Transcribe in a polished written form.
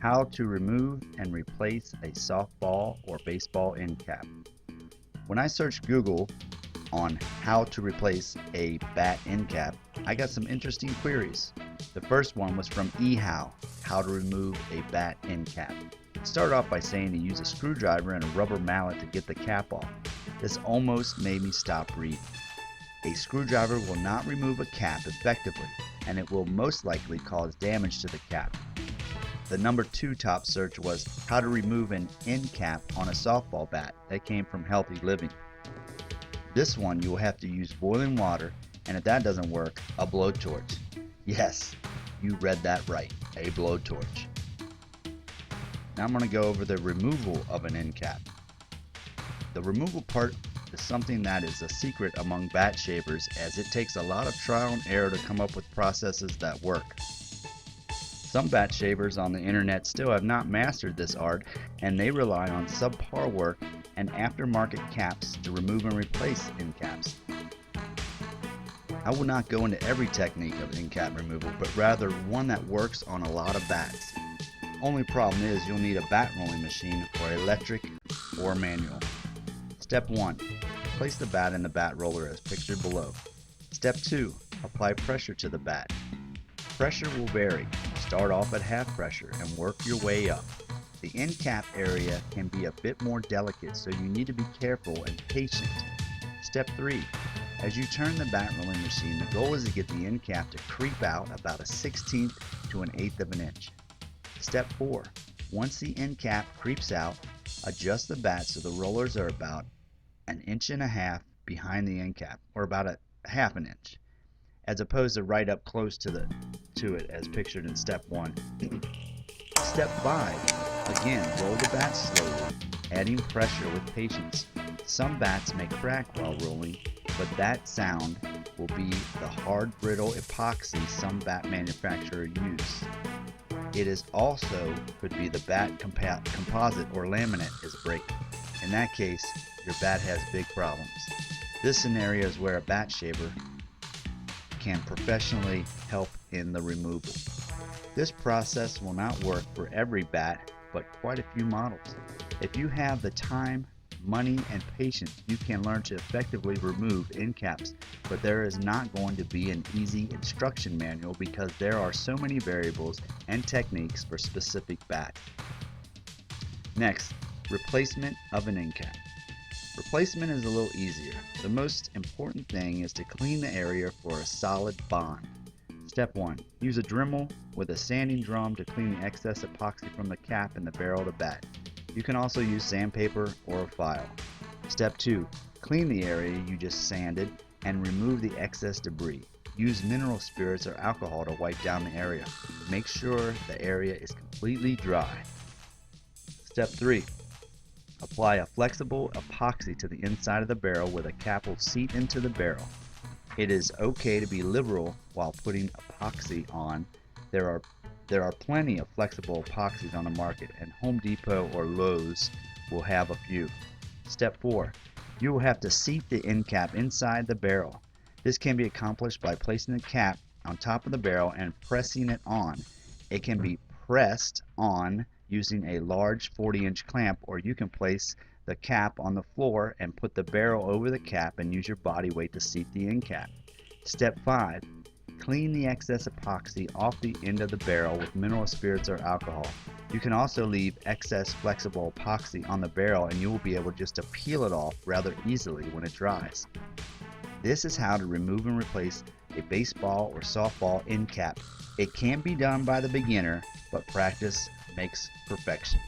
How to remove and replace a softball or baseball end cap. When I searched Google on how to replace a bat end cap, I got some interesting queries. The first one was from eHow, how to remove a bat end cap. It started off by saying to use a screwdriver and a rubber mallet to get the cap off. This almost made me stop reading. A screwdriver will not remove a cap effectively, and it will most likely cause damage to the cap. The number 2 top search was how to remove an end cap on a softball bat. That came from Healthy Living. This one you will have to use boiling water, and if that doesn't work, a blowtorch. Yes, you read that right, a blowtorch. Now I'm going to go over the removal of an end cap. The removal part is something that is a secret among bat shavers, as it takes a lot of trial and error to come up with processes that work. Some bat shavers on the internet still have not mastered this art, and they rely on subpar work and aftermarket caps to remove and replace end caps. I will not go into every technique of end cap removal, but rather one that works on a lot of bats. Only problem is you'll need a bat rolling machine or electric or manual. Step 1. Place the bat in the bat roller as pictured below. Step 2. Apply pressure to the bat. Pressure will vary. Start off at half pressure and work your way up. The end cap area can be a bit more delicate, so you need to be careful and patient. Step 3. As you turn the bat rolling machine, the goal is to get the end cap to creep out about a 1/16 to an 1/8 of an inch. Step 4. Once the end cap creeps out, adjust the bat so the rollers are about 1.5 inches behind the end cap, or about a 1/2 inch, as opposed to right up close to it as pictured in step 1. Step 5. Again, roll the bat slowly, adding pressure with patience. Some bats may crack while rolling, but that sound will be the hard brittle epoxy some bat manufacturers use. It is also could be the bat composite or laminate is breaking. In that case, your bat has big problems. This scenario is where a bat shaver can professionally help in the removal. This process will not work for every bat, but quite a few models. If you have the time, money, and patience, you can learn to effectively remove end caps, but there is not going to be an easy instruction manual because there are so many variables and techniques for specific bats. Next, replacement of an end cap. Replacement is a little easier. The most important thing is to clean the area for a solid bond. Step 1. Use a Dremel with a sanding drum to clean the excess epoxy from the cap and the barrel of the bat. You can also use sandpaper or a file. Step 2. Clean the area you just sanded and remove the excess debris. Use mineral spirits or alcohol to wipe down the area. Make sure the area is completely dry. Step 3. Apply a flexible epoxy to the inside of the barrel where the cap will seat into the barrel. It is okay to be liberal while putting epoxy on. There are plenty of flexible epoxies on the market, and Home Depot or Lowe's will have a few. Step 4. You will have to seat the end cap inside the barrel. This can be accomplished by placing the cap on top of the barrel and pressing it on. It can be pressed on using a large 40-inch clamp, or you can place the cap on the floor and put the barrel over the cap and use your body weight to seat the end cap. Step 5. Clean the excess epoxy off the end of the barrel with mineral spirits or alcohol. You can also leave excess flexible epoxy on the barrel and you will be able just to peel it off rather easily when it dries. This is how to remove and replace a baseball or softball end cap. It can be done by the beginner, but practice makes perfection.